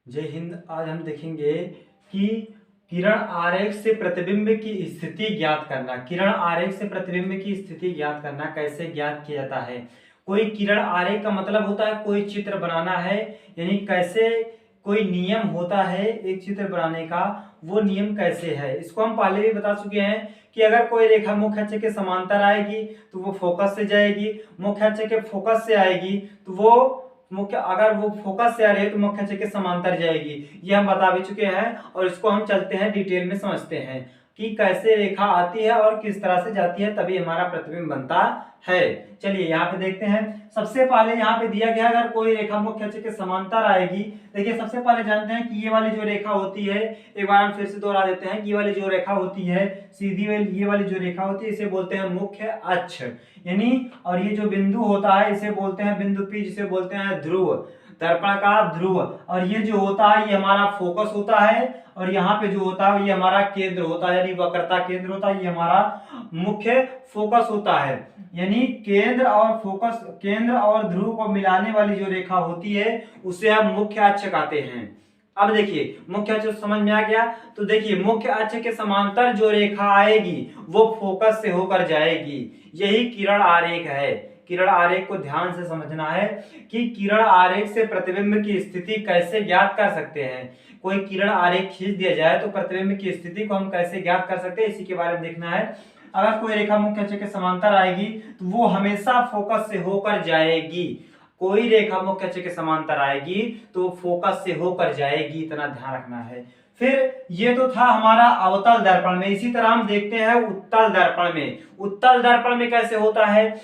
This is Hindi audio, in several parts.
जय हिंद। आज हम देखेंगे कि किरण आरेख से प्रतिबिंब की स्थिति ज्ञात करना। किरण आरेख से प्रतिबिंब की स्थिति ज्ञात करना कैसे ज्ञात किया जाता है। कोई किरण आरेख का मतलब होता है कोई चित्र बनाना है, यानी कैसे कोई नियम होता है एक चित्र बनाने का, वो नियम कैसे है इसको हम पहले भी बता चुके हैं कि अगर कोई रेखा मुख्य अक्ष के समांतर आएगी तो वो फोकस से जाएगी, मुख्य अक्ष के फोकस से आएगी तो वो अगर वो फोकस से आ रही है तो मुख्य अक्ष के समांतर जाएगी। ये हम बता भी चुके हैं और इसको हम चलते हैं डिटेल में समझते हैं कि कैसे रेखा आती है और किस तरह से जाती है, तभी हमारा प्रतिबिंब बनता है। चलिए यहाँ पे देखते हैं। सबसे पहले यहाँ पे दिया गया अगर कोई रेखा मुख्य अक्ष के समांतर आएगी, देखिए सबसे पहले जानते हैं कि ये वाली जो रेखा होती है, एक बार हम फिर से दोहरा देते हैं कि ये वाली जो रेखा होती है सीधी वाली, ये वाली जो रेखा होती है इसे बोलते हैं मुख्य अक्ष, यानी और ये जो बिंदु होता है इसे बोलते हैं बिंदु P, जिसे बोलते हैं ध्रुव, दर्पण का ध्रुव। और ये जो होता है ये हमारा फोकस होता है और यहाँ पे जो होता है ये हमारा केंद्र होता है, यानी वक्रता केंद्र होता है, ये हमारा मुख्य फोकस होता है। यानी केंद्र और फोकस, केंद्र और ध्रुव को मिलाने वाली जो रेखा होती है उसे हम मुख्य अक्ष कहते हैं। अब देखिए मुख्य अक्ष समझ में आ गया, तो देखिए मुख्य अक्ष के समांतर जो रेखा आएगी वो फोकस से होकर जाएगी, यही किरण आरेख है। किरण आरेख को ध्यान से समझना है कि किरण आरेख से प्रतिबिंब की स्थिति कैसे ज्ञात कर सकते हैं। कोई किरण आरेख खींच दिया जाए तो प्रतिबिंब की स्थिति को हम कैसे ज्ञात कर सकते हैं, इसी के बारे में देखना है। अगर कोई रेखा मुख्य अक्ष के समांतर आएगी तो वो हमेशा फोकस से होकर जाएगी। कोई रेखा मुख्य अक्ष के समांतर आएगी तो फोकस से होकर जाएगी, इतना ध्यान रखना है। फिर ये तो था हमारा अवतल दर्पण में, इसी तरह हम देखते हैं उत्तल दर्पण में। उत्तल दर्पण में कैसे होता है,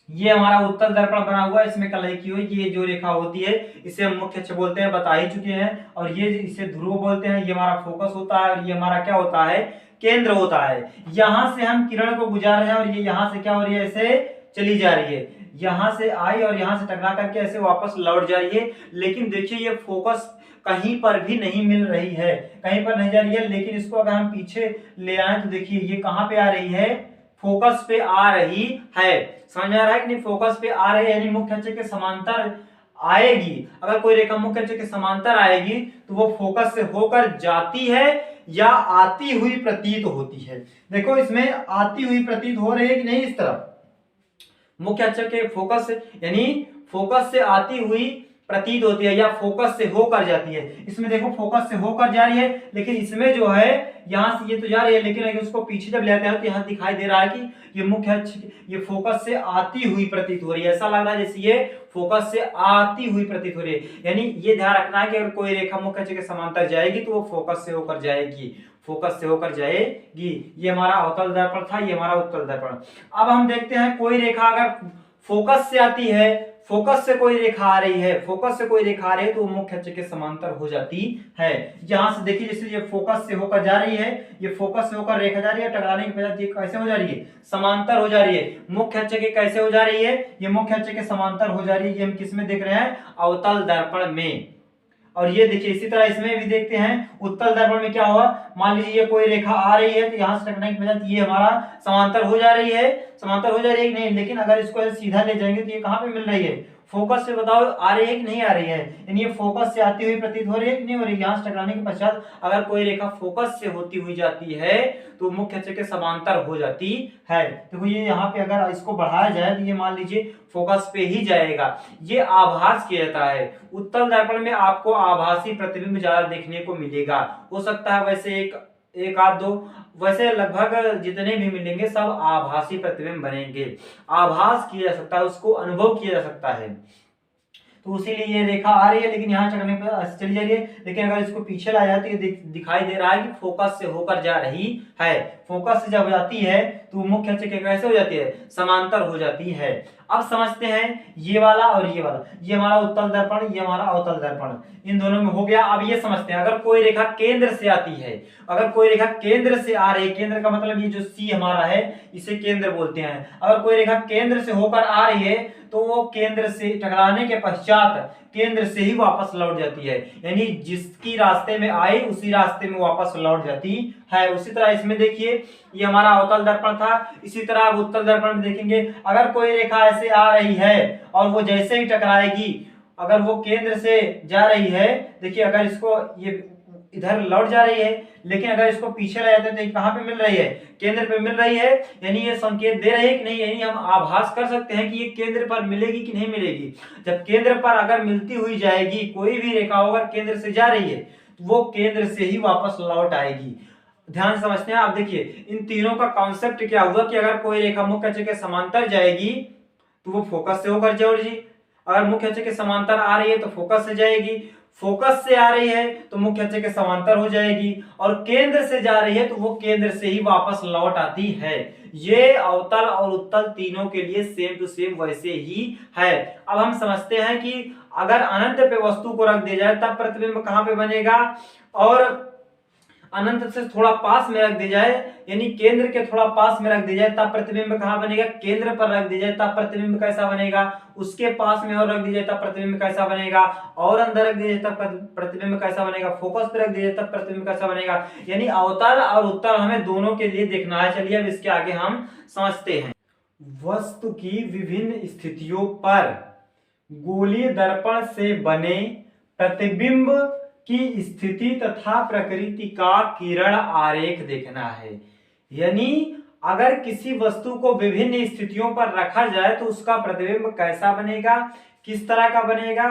ये हमारा उत्तल दर्पण बना हुआ है, इसमें कलई की हुई ये जो रेखा होती है इसे हम मुख्य अक्ष बोलते हैं, बता ही चुके हैं। और ये इसे ध्रुव बोलते हैं, ये हमारा फोकस होता है और ये हमारा क्या होता है, केंद्र होता है। यहां से हम किरण को गुजार रहे हैं और ये यहां से क्या हो रही है, ऐसे चली जा रही है, यहां से आई और यहां से टकरा करके ऐसे वापस लौट जा रही है। लेकिन देखिए ये फोकस कहीं पर भी नहीं मिल रही है, कहीं पर नहीं जा रही है। लेकिन इसको अगर हम पीछे ले आए तो देखिए ये कहां पे आ रही है, फोकस पे आ रही है। समझ में आ रहा है कि नहीं, फोकस पे आ रही है, यानी मुख्य अक्ष के समांतर आएगी। अगर कोई रेखा मुख्य अक्ष के समांतर आएगी तो वो फोकस से होकर जाती है या आती हुई प्रतीत होती है। देखो इसमें आती हुई प्रतीत हो रही है कि नहीं, इस तरफ मुख्य अक्ष के फोकस से, यानी फोकस से आती हुई प्रतीत होती है या फोकस से होकर जाती है। इसमें देखो फोकस से होकर जा रही है, लेकिन इसमें जो है यहां से ये तो जा रही है, लेकिन अगर उसको पीछे जब ले आते हैं तो यहाँ दिखाई दे रहा है कि ये मुख्य अक्ष, ये फोकस से आती हुई प्रतीत हो रही है। ऐसा लग रहा है जैसे ये फोकस से आती हुई प्रतीत हो रही है। यानी ये ध्यान रखना है कि अगर कोई रेखा मुख्य अक्ष के समांतर जाएगी तो वो फोकस से होकर जाएगी, फोकस से होकर जाएगी। ये हमारा अवतल दर्पण था, ये हमारा उत्तल दर्पण। अब हम देखते हैं कोई रेखा अगर फोकस से आती है, फोकस से कोई रेखा आ रही है, फोकस से कोई रेखा आ रही है तो वो मुख्य अक्ष के समांतर हो जाती है। यहां से देखिए जैसे ये फोकस से होकर जा रही है, ये फोकस से होकर रेखा जा रही है, टकराने के बजाय ये कैसे हो जा रही है, समांतर हो जा रही है। मुख्य अक्ष के कैसे हो जा रही है, ये मुख्य अक्ष के समांतर हो जा रही है। ये हम किस में देख रहे हैं, अवतल दर्पण में। और ये देखिए इसी तरह इसमें भी देखते हैं उत्तल दर्पण में क्या हुआ, मान लीजिए ये कोई रेखा आ रही है तो यहाँ से टकराने की बजाय ये हमारा समांतर हो जा रही है, समांतर हो जा रही है कि नहीं। लेकिन अगर इसको सीधा ले जाएंगे तो ये कहाँ पे मिल रही है, फोकस से बताओ आ रही है कि नहीं आ रही है, यानी ये फोकस से आती हुई प्रतीत हो रही है कि नहीं हो रही। यहाँ से टकराने के पश्चात अगर कोई रेखा फोकस से होती हुई जाती है तो मुख्य अक्ष के समांतर हो जाती है। देखो ये यहाँ पे अगर इसको बढ़ाया जाए तो ये मान लीजिए फोकस पे ही जाएगा। ये आभास किया जाता है। उत्तल दर्पण में आपको आभासी प्रतिबिंब ज्यादा देखने को मिलेगा। हो सकता है वैसे एक आध दो, वैसे लगभग जितने भी मिलेंगे सब आभासी प्रतिबिंब बनेंगे। आभास किया जा सकता है, उसको अनुभव किया जा सकता है। तो इसीलिए ये रेखा आ रही है लेकिन यहाँ चढ़ने पर चली जा रही है। लेकिन अगर इसको पीछे लाया जाए तो ये दिखाई दे रहा है कि फोकस से होकर जा रही है। फोकस से जब जाती है तो मुख्य अक्ष के कैसे हो जाती है, समांतर हो जाती है। अब समझते हैं ये वाला और ये वाला, ये हमारा उत्तल दर्पण, ये हमारा अवतल दर्पण, इन दोनों में हो गया। अब ये समझते हैं अगर कोई रेखा केंद्र से आती है, अगर कोई रेखा केंद्र से आ रही है, केंद्र का मतलब ये जो सी हमारा है इसे केंद्र बोलते हैं। अगर कोई रेखा केंद्र से होकर आ रही है तो वो केंद्र से टकराने के पश्चात केंद्र से ही वापस लौट जाती है, यानी जिसकी रास्ते में आई उसी रास्ते में वापस लौट जाती है। उसी तरह इसमें देखिए ये हमारा अवतल दर्पण था, इसी तरह आप उत्तल दर्पण में देखेंगे अगर कोई रेखा ऐसे आ रही है और वो जैसे ही टकराएगी, अगर वो केंद्र से जा रही है, देखिए अगर इसको ये इधर लौट जा रही है, लेकिन अगर इसको पीछे ले जाते हैं तो ये कहाँ पे मिल रही है, केंद्र पे मिल रही है, यानी ये संकेत दे रही है कि नहीं, यानी हम आभास कर सकते हैं कि ये केंद्र पर मिलेगी कि नहीं मिलेगी। जब केंद्र पर अगर मिलती हुई जाएगी, कोई भी रेखा अगर केंद्र से जा रही है तो वो केंद्र से ही वापस लौट आएगी। ध्यान से समझते हैं आप। देखिए इन तीनों का कॉन्सेप्ट क्या हुआ कि अगर कोई रेखा मुख्य अक्ष के समांतर जाएगी तो वो फोकस से होकर जाएगी, अगर मुख्य अक्ष के समांतर आ रही है तो फोकस से जाएगी, फोकस से आ रही है तो मुख्य अक्ष के समांतर हो जाएगी, और केंद्र से जा रही है तो वो केंद्र से ही वापस लौट आती है। ये अवतल और उत्तल तीनों के लिए सेम टू सेम वैसे ही है। अब हम समझते हैं कि अगर अनंत पे वस्तु को रख दिया जाए तब प्रतिबिंब कहां पे बनेगा, और अनंत से थोड़ा पास में रख दी जाए, यानी केंद्र के थोड़ा पास में रख दी जाए तब प्रतिबिंब कहां बनेगा, केंद्र पर रख दी जाए तब प्रतिबिंब कैसा बनेगा, उसके पास में और रख दी जाए तब प्रतिबिंब कैसा बनेगा, और अंदर रख दी जाए तब प्रतिबिंब कैसा बनेगा, फोकस पे रख दी जाए तब प्रतिबिंब कैसा बनेगा। यानी अवतल और उत्तल हमें दोनों के लिए देखना है। चलिए अब इसके आगे हम समझते हैं। वस्तु की विभिन्न स्थितियों पर गोलीय दर्पण से बने प्रतिबिंब की स्थिति तथा प्रकृति का किरण आरेख देखना है। यानी अगर किसी वस्तु को विभिन्न स्थितियों पर रखा जाए तो उसका प्रतिबिंब कैसा बनेगा, किस तरह का बनेगा,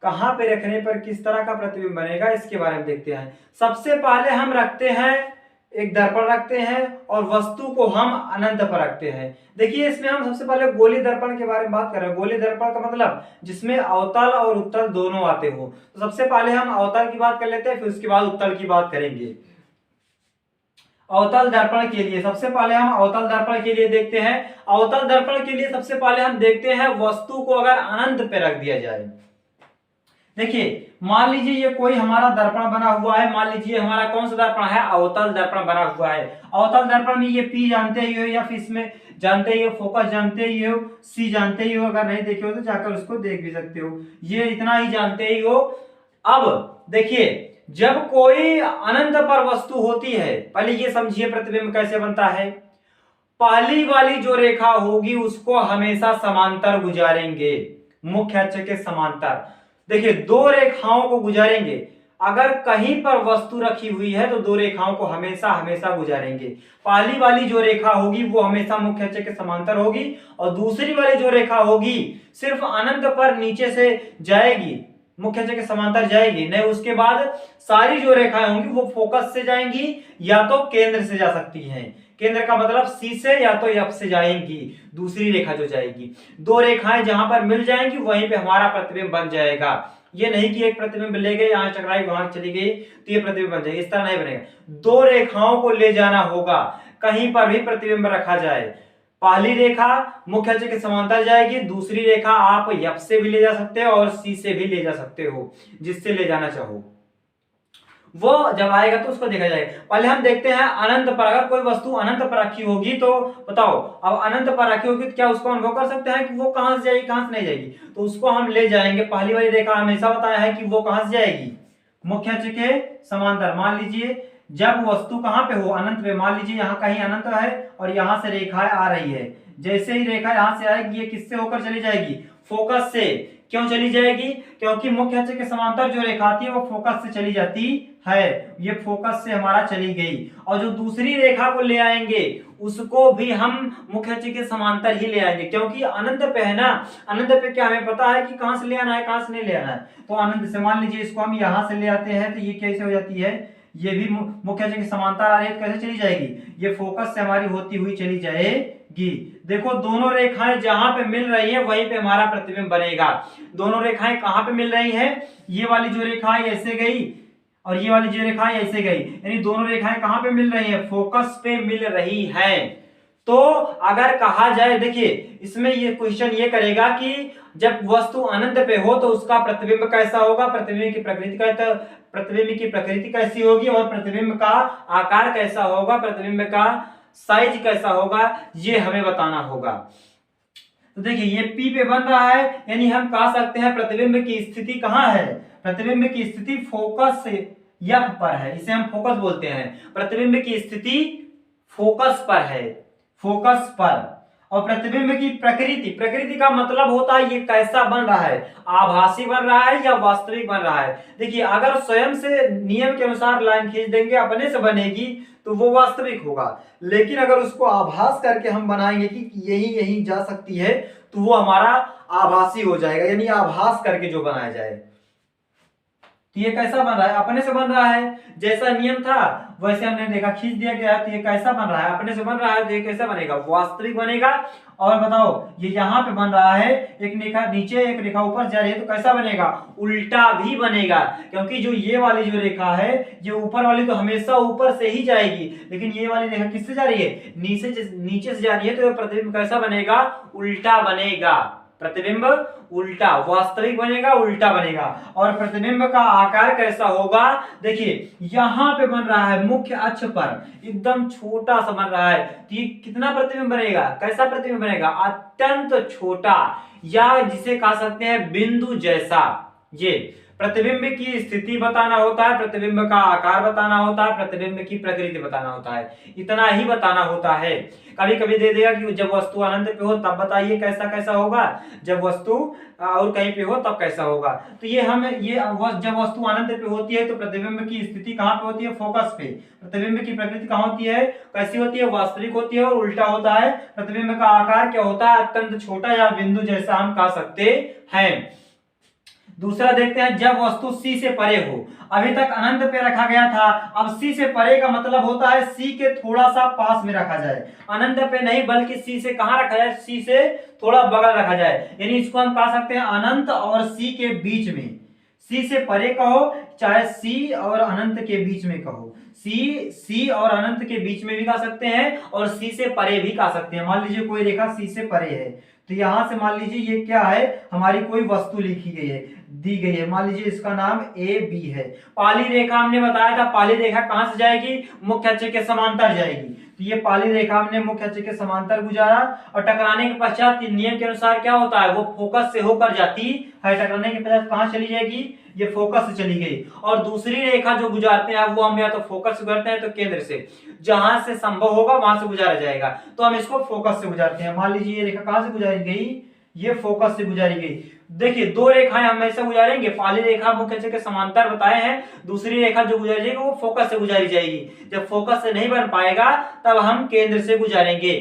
कहां पे रखने पर किस तरह का प्रतिबिंब बनेगा, इसके बारे में देखते हैं। सबसे पहले हम रखते हैं एक दर्पण रखते हैं और वस्तु को हम अनंत पर रखते हैं। देखिए इसमें हम सबसे पहले गोली दर्पण के बारे में बात कर रहे हैं। गोली दर्पण का मतलब जिसमें अवतल और उत्तल दोनों आते हो। तो सबसे पहले हम अवतल की बात कर लेते हैं, फिर उसके बाद उत्तल की बात करेंगे। अवतल दर्पण के लिए सबसे पहले हम अवतल दर्पण के लिए देखते हैं। अवतल दर्पण के लिए सबसे पहले हम देखते हैं वस्तु को अगर अनंत पे रख दिया जाए। देखिए मान लीजिए ये कोई हमारा दर्पण बना हुआ है, मान लीजिए हमारा कौन सा दर्पण है, अवतल दर्पण बना हुआ है। अवतल दर्पण में ये P जानते ही हो, या फिर इसमें जानते ही हो, फोकस जानते ही हो, C जानते ही हो, अगर नहीं देखे हो तो जाकर उसको देख भी सकते हो, ये इतना ही जानते ही हो। अब देखिए जब कोई अनंत पर वस्तु होती है, पहले ये समझिए प्रतिबिंब कैसे बनता है। पहली वाली जो रेखा होगी उसको हमेशा समांतर गुजारेंगे, मुख्य अक्ष के समांतर। देखिए दो रेखाओं को गुजारेंगे, अगर कहीं पर वस्तु रखी हुई है तो दो रेखाओं को हमेशा हमेशा गुजारेंगे। पहली वाली जो रेखा होगी वो हमेशा मुख्य अक्ष के समांतर होगी, और दूसरी वाली जो रेखा होगी सिर्फ अनंत पर नीचे से जाएगी, मुख्य अक्ष के समांतर जाएगी, नहीं उसके बाद सारी जो रेखाएं होंगी वो फोकस से जाएंगी या तो केंद्र से जा सकती हैं। केंद्र का मतलब C से या तो F से जाएंगी, दूसरी रेखा जो जाएगी। दो रेखाएं जहां पर मिल जाएंगी वहीं पे हमारा प्रतिबिंब बन जाएगा। ये नहीं कि एक प्रतिबिंब ले गए यहां टकराई वहां चली गई तो ये प्रतिबिंब बन जाएगा, इस तरह नहीं बनेगा। दो रेखाओं को ले जाना होगा, कहीं पर भी प्रतिबिंब रखा जाए। पहली रेखा मुख्य अक्ष के समांतर जाएगी, दूसरी रेखा आप F से भी ले जा सकते हो और C से भी ले जा सकते हो, जिससे ले जाना चाहो वो जब आएगा तो उसको देखा जाएगा। पहले हम देखते हैं अनंत पर, अगर कोई वस्तु अनंत पर रखी होगी तो बताओ, अब अनंत पर रखी होगी तो क्या उसको अनुभव कर सकते हैं कि वो कहां से जाएगी कहां से नहीं जाएगी, तो उसको हम ले जाएंगे। पहली वाली रेखा हमेशा बताया है कि वो कहां से जाएगी, मुख्य अक्ष के समांतर। मान लीजिए जब वस्तु कहां पे हो, अनंत पे, मान लीजिए यहाँ कहीं अनंत है और यहां से रेखाएं आ रही है, जैसे ही रेखा यहां से आएगी ये किससे होकर चली जाएगी, फोकस से। क्यों चली जाएगी, क्योंकि मुख्य अक्ष के समांतर जो रेखा आती है वो फोकस से चली जाती है, ये फोकस से हमारा चली गई। और जो दूसरी रेखा को ले आएंगे उसको भी हम मुख्य अक्ष के समांतर ही ले आएंगे, क्योंकि अनंत पे है ना, अनंत पे क्या हमें पता है कि कहां से ले आना है कहां से नहीं ले आना है। तो अनंत से मान लीजिए इसको हम यहां से ले आते हैं तो ये कैसे हो जाती है, ये भी मुख्य अक्ष के समांतर आ रही है, कैसे चली जाएगी, ये फोकस से हमारी होती हुई चली जाएगी। देखो दोनों रेखाएं जहां पे मिल रही है वहीं पे हमारा प्रतिबिंब बनेगा। दोनों रेखाएं कहां पे मिल रही है, ये वाली जो रेखा है ऐसे गई और ये वाली जो रेखा है ऐसे गई, यानी दोनों रेखाएं कहां पे मिल रही है, फोकस पे मिल रही है। तो अगर कहा जाए, देखिए इसमें ये क्वेश्चन ये करेगा कि जब वस्तु अनंत पे हो तो उसका प्रतिबिंब कैसा होगा, प्रतिबिंब की प्रकृति कैसी होगी और प्रतिबिंब का आकार कैसा होगा, प्रतिबिंब का साइज कैसा होगा, ये हमें बताना होगा। तो देखिए ये P पे बन रहा है, यानी हम कह सकते हैं प्रतिबिंब की स्थिति कहां है, प्रतिबिंब की स्थिति फोकस से F पर है, इसे हम फोकस बोलते हैं। प्रतिबिंब की स्थिति फोकस पर है, फोकस पर। और प्रतिबिंब की प्रकृति, प्रकृति का मतलब होता है ये कैसा बन रहा है, आभासी बन रहा है या वास्तविक बन रहा है। देखिए अगर स्वयं से नियम के अनुसार लाइन खींच देंगे अपने से बनेगी तो वो वास्तविक होगा, लेकिन अगर उसको आभास करके हम बनाएंगे कि यही यही जा सकती है तो वो हमारा आभासी हो जाएगा, यानी आभास करके जो बनाया जाए। तो ये कैसा बन रहा है, अपने से बन रहा है, जैसा नियम था वैसे हमने देखा खींच दिया गया है, तो ये कैसा बन रहा है, अपने से बन रहा है, तो ये कैसा बनेगा, वास्तविक बनेगा। और बताओ ये यहाँ पे बन रहा है, एक रेखा नीचे एक रेखा ऊपर जा रही है, तो कैसा बनेगा, उल्टा भी बनेगा, क्योंकि जो ये वाली जो रेखा है ये ऊपर वाली तो हमेशा ऊपर से ही जाएगी, लेकिन ये वाली रेखा किससे जा रही है, नीचे से जा रही है, तो प्रतिबिंब कैसा बनेगा, उल्टा बनेगा, प्रतिबिंब उल्टा, वास्तविक बनेगा उल्टा बनेगा। और प्रतिबिंब का आकार कैसा होगा, देखिए यहां पे बन रहा है मुख्य अक्ष पर एकदम छोटा सा बन रहा है, तो ये कितना प्रतिबिंब बनेगा, कैसा प्रतिबिंब बनेगा, अत्यंत छोटा, या जिसे कह सकते हैं बिंदु जैसा। ये प्रतिबिंब की स्थिति बताना होता है, प्रतिबिंब का आकार बताना होता है, प्रतिबिंब की प्रकृति बताना होता है, इतना ही बताना होता है। कभी कभी दे देगा कि जब वस्तु अनंत पे हो तब बताइए कैसा कैसा होगा, जब वस्तु और कहीं पे हो तब कैसा होगा। तो ये हम ये जब वस्तु अनंत पे होती है तो प्रतिबिंब की स्थिति कहाँ पे होती है, फोकस पे। प्रतिबिंब की प्रकृति कहाँ होती है, कैसी होती है, वास्तविक होती है और उल्टा होता है। प्रतिबिंब का आकार क्या होता है, अत्यंत छोटा या बिंदु जैसा हम कह सकते हैं। दूसरा देखते हैं, जब वस्तु C से परे हो, अभी तक अनंत पे रखा गया था, अब C से परे का मतलब होता है C के थोड़ा सा पास में रखा जाए, अनंत पे नहीं बल्कि C से कहां रखा जाए, C से थोड़ा बगल रखा जाए, यानी इसको हम कह सकते हैं अनंत और C के बीच में, C से परे कहो चाहे C और अनंत के बीच में कहो, C और अनंत के बीच में भी कह सकते हैं और C से परे भी कह सकते हैं। मान लीजिए कोई रेखा C से परे है, तो यहां से मान लीजिए ये क्या है, हमारी कोई वस्तु लिखी गई है, दी गई है, मान लीजिए इसका नाम ए बी है। पाली रेखा हमने बताया था, पाली रेखा कहां से जाएगी, मुख्य अक्ष के समांतर जाएगी, तो ये पाली रेखा हमने मुख्य अक्ष के समांतर गुजारा और टकराने के पश्चात नियम के अनुसार क्या होता है, वो फोकस से होकर जाती है, टकराने के पश्चात कहां चली जाएगी, ये फोकस से चली गई। और दूसरी रेखा जो गुजारते हैं वो हम या तो फोकस से गुजरते हैं तो केंद्र से, जहां से संभव होगा वहां से गुजारा जाएगा, तो हम इसको फोकस से गुजारते हैं। मान लीजिए ये रेखा कहां से गुजारी गई, ये फोकस से गुजारी गई। देखिए दो रेखाएं हम ऐसे गुजारेंगे, पाली रेखा मुख्य अक्ष के समांतर बताए हैं, दूसरी रेखा जो गुजारी जाएगी वो फोकस से गुजारी जाएगी। जब फोकस से नहीं बन पाएगा तब हम केंद्र से गुजारेंगे।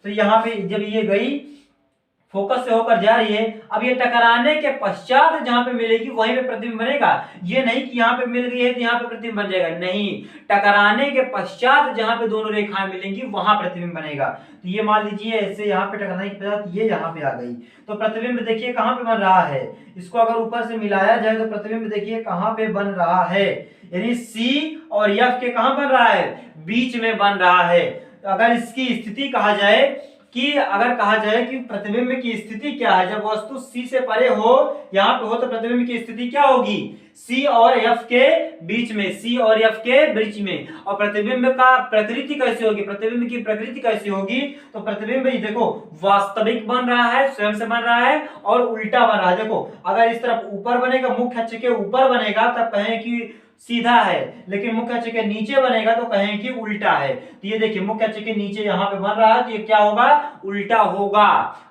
तो यहाँ पे जब ये गई फोकस से होकर जा रही है, अब ये टकराने के पश्चात जहां पे मिलेगी वहीं पे प्रतिबिंब बनेगा, ये नहीं कि यहाँ पे मिल गई है तो यहाँ पे प्रतिबिंब बन जाएगा, नहीं, टकराने के पश्चात जहां पे दोनों रेखाएं मिलेंगी वहां प्रतिबिंब बनेगा। तो ये मान लीजिए ऐसे यहाँ पे टकराने के पश्चात ये यहाँ पे आ गई, तो प्रतिबिंब देखिए कहाँ पे बन रहा है, इसको अगर ऊपर से मिलाया जाए तो प्रतिबिंब देखिए कहाँ पे बन रहा है, यानी C और F के कहाँ बन रहा है, बीच में बन रहा है। अगर इसकी स्थिति कहा जाए कि अगर कहा जाए कि प्रतिबिंब की स्थिति क्या है, जब वस्तु C से परे हो, यहाँ पे हो, तो प्रतिबिंब की स्थिति क्या होगी, C और F के बीच में, C और F के बीच में। और प्रतिबिंब का प्रकृति कैसी होगी, प्रतिबिंब की प्रकृति कैसी होगी, तो प्रतिबिंब देखो वास्तविक बन रहा है, स्वयं से बन रहा है और उल्टा बन रहा है। देखो अगर इस तरफ ऊपर बनेगा, मुख्य अक्ष के ऊपर बनेगा तब कहें कि सीधा है, लेकिन मुख्य अक्ष के नीचे बनेगा तो कहें कि उल्टा है। तो ये देखिए मुख्य अक्ष के नीचे यहाँ पे बन रहा है तो ये क्या होगा, उल्टा होगा।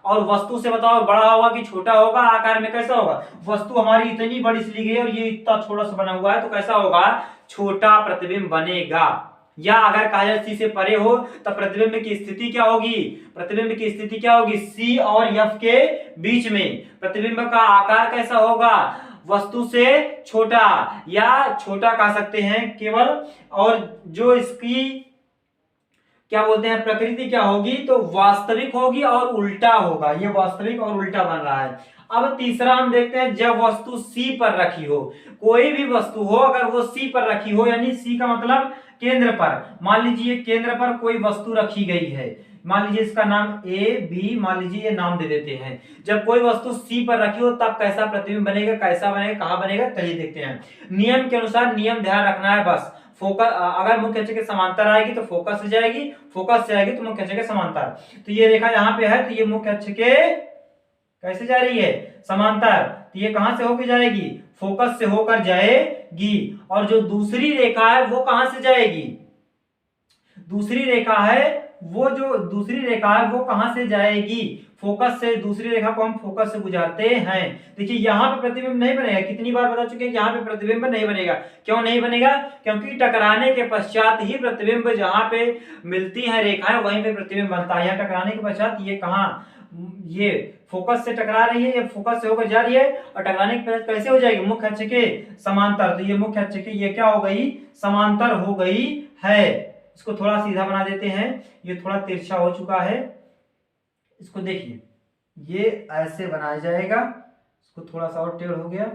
और वस्तु से बताओ बड़ा होगा कि छोटा होगा, आकार में कैसा होगा, वस्तु हमारी इतनी बड़ी सी ली गई है और ये इतना छोटा सा बना हुआ है तो कैसा होगा, छोटा प्रतिबिंब बनेगा। या अगर कहा जाए C से परे हो तो प्रतिबिंब की स्थिति क्या होगी, प्रतिबिंब की स्थिति क्या होगी, C और F के बीच में। प्रतिबिंब का आकार कैसा होगा, वस्तु से छोटा या छोटा कह सकते हैं केवल, और जो इसकी क्या बोलते हैं प्रकृति क्या होगी, तो वास्तविक होगी और उल्टा होगा, ये वास्तविक और उल्टा बन रहा है। अब तीसरा हम देखते हैं, जब वस्तु C पर रखी हो, कोई भी वस्तु हो अगर वो C पर रखी हो, यानी C का मतलब केंद्र पर, मान लीजिए केंद्र पर कोई वस्तु रखी गई है, मान लीजिए इसका नाम A B, मान लीजिए ये नाम दे देते हैं। जब कोई वस्तु C पर रखी हो तब कैसा प्रतिबिंब बनेगा, कैसा बनेगा, कहां बनेगा, चलिए देखते हैं। नियम के अनुसार, नियम ध्यान रखना है बस, फोकस अगर मुख्य अक्ष के समांतर आएगी तो फोकस से जाएगी, फोकस से आएगी तो मुख्य अक्ष के समांतर। तो ये रेखा यहाँ पे है तो ये मुख्य अक्ष के कैसे जा रही है, समांतर, तो ये कहां से होकर जाएगी, फोकस से होकर जाएगी। और जो दूसरी रेखा है वो कहां से जाएगी, दूसरी रेखा है, वो जो दूसरी रेखा है वो कहां से जाएगी, फोकस से, दूसरी रेखा को हम फोकस से गुजारते हैं। देखिए यहाँ पे प्रतिबिंब नहीं बनेगा, कितनी बार बता चुके हैं यहाँ पे प्रतिबिंब नहीं बनेगा। क्यों नहीं बनेगा, क्योंकि टकराने के पश्चात ही प्रतिबिंब, जहां पे मिलती है रेखाएं वहीं पे प्रतिबिंब बनता है। यहाँ टकराने के पश्चात ये कहाँ, ये फोकस से टकरा रही है, ये फोकस से होकर जा रही है और टकराने के पश्चात कैसे हो जाएगी, मुख्य अक्ष के समांतर। तो ये मुख्य अक्ष के ये क्या हो गई, समांतर हो गई है। इसको थोड़ा सीधा बना देते हैं, ये थोड़ा तिरछा हो चुका है। इसको देखिए, ये ऐसे बनाया जाएगा, इसको थोड़ा सा और टेढ़ हो गया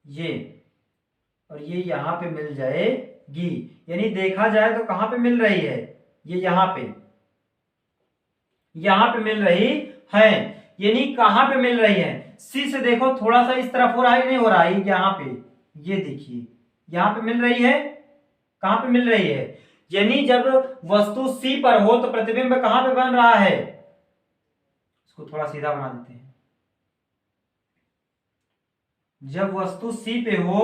ये, और ये यहां पे मिल जाएगी। यानी देखा जाए तो कहां पे मिल रही है, ये यहां पे मिल रही है। यानी कहां पे मिल रही है, सी से देखो थोड़ा सा इस तरफ हो रहा है, नहीं हो रहा है, यहाँ पे ये देखिए यहां पे मिल रही है। कहां पे मिल रही है, यानी जब वस्तु सी पर हो तो प्रतिबिंब कहां पे बन रहा है, इसको थोड़ा सीधा बना देते हैं। जब वस्तु सी पे हो,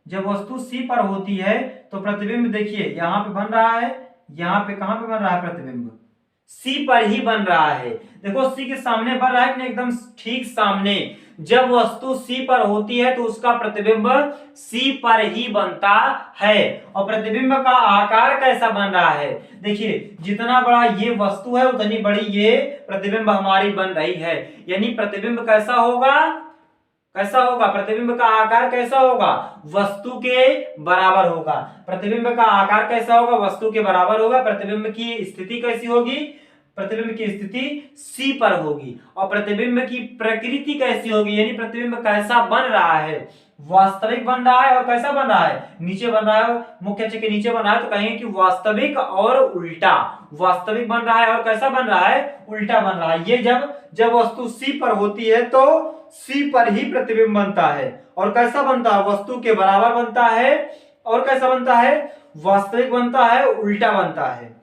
जब वस्तु सी पर होती है तो प्रतिबिंब देखिए यहां पे बन रहा है, यहां पे कहां पे बन रहा है प्रतिबिंब, सी पर ही बन रहा है। देखो सी के सामने बन रहा है कि नहीं, एकदम ठीक सामने। जब वस्तु सी पर होती है तो उसका प्रतिबिंब सी पर ही बनता है। और प्रतिबिंब का आकार कैसा बन रहा है, देखिए जितना बड़ा ये वस्तु है उतनी बड़ी ये प्रतिबिंब हमारी बन रही है। यानी प्रतिबिंब कैसा होगा, कैसा होगा, प्रतिबिंब का आकार कैसा होगा, वस्तु के बराबर होगा। प्रतिबिंब का आकार कैसा होगा, वस्तु के बराबर होगा। प्रतिबिंब की स्थिति कैसी होगी, प्रतिबिंब की स्थिति सी पर होगी। और प्रतिबिंब की प्रकृति कैसी होगी, यानी प्रतिबिंब कैसा बन रहा है, वास्तविक बन रहा है और कैसा बन रहा है, नीचे बन रहा है, मुख्य अक्ष के नीचे बन रहा है, तो कहेंगे कि वास्तविक और उल्टा। वास्तविक बन रहा है और कैसा बन रहा है, उल्टा बन रहा है। ये जब वस्तु सी पर होती है तो सी पर ही प्रतिबिंब बनता है। और कैसा बनता है, वस्तु के बराबर बनता है। और कैसा बनता है, वास्तविक बनता है, उल्टा बनता है।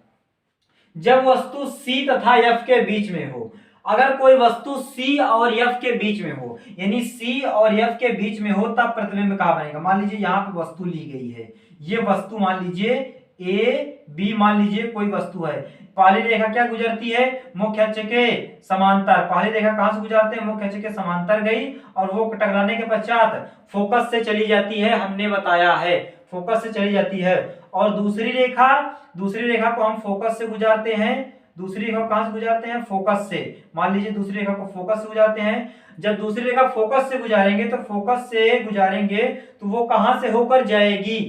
जब वस्तु सी तथा एफ के बीच में हो, अगर कोई वस्तु सी और एफ के बीच में हो, यानी सी और एफ के बीच में हो, तब प्रतिबिंब कहां बनेगा। मान लीजिए यहाँ पे वस्तु ली गई है, ये वस्तु मान लीजिए ए बी, मान लीजिए कोई वस्तु है। पहली रेखा क्या गुजरती है, मुख्य अक्ष के समांतर। पहली रेखा कहां से गुजरते हैं, मुख्य अक्ष के समांतर गई और वो टकराने के पश्चात फोकस से चली जाती है, हमने बताया है, फोकस से चली जाती है। और दूसरी रेखा को हम फोकस से गुजारते हैं। दूसरी रेखा कहां से गुजारते हैं, फोकस से। मान लीजिए दूसरी रेखा को फोकस से गुजारते हैं। जब दूसरी रेखा फोकस से गुजारेंगे तो फोकस से गुजारेंगे तो वो कहां से होकर जाएगी,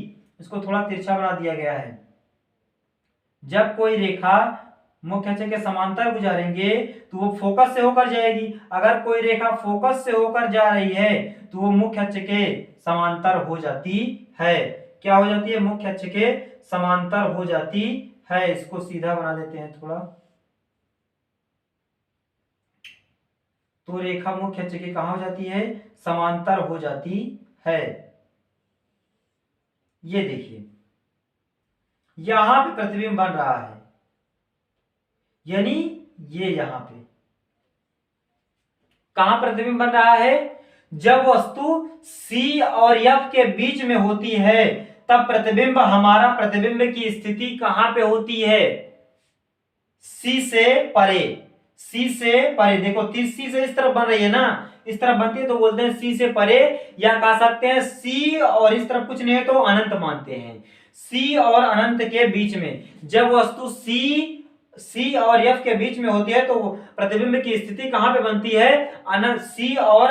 इसको थोड़ा तिरछा बना दिया गया है। जब कोई रेखा मुख्य अक्ष के समांतर गुजारेंगे तो वो फोकस से होकर जाएगी। अगर कोई रेखा फोकस से होकर जा रही है तो वो मुख्य अक्ष के समांतर हो जाती है। क्या हो जाती है, मुख्य अक्ष के समांतर हो जाती है। इसको सीधा बना देते हैं थोड़ा, तो रेखा मुख्य अक्ष के कहां हो जाती है, समांतर हो जाती है। ये देखिए यहां पे प्रतिबिंब बन रहा है, यानी ये यहां पे कहां प्रतिबिंब बन रहा है, जब वस्तु C और F के बीच में होती है तब प्रतिबिंब, हमारा प्रतिबिंब की स्थिति कहां पे होती है, C से परे। C से परे देखो, C से इस तरफ बन रही है ना, इस तरफ बनती है तो बोलते हैं C से परे, या कह सकते हैं C और इस तरफ कुछ नहीं है तो अनंत मानते हैं। C और अनंत के बीच में, जब वस्तु C और F के बीच में होती है तो प्रतिबिंब की स्थिति कहां पे बनती है, अनंत, C और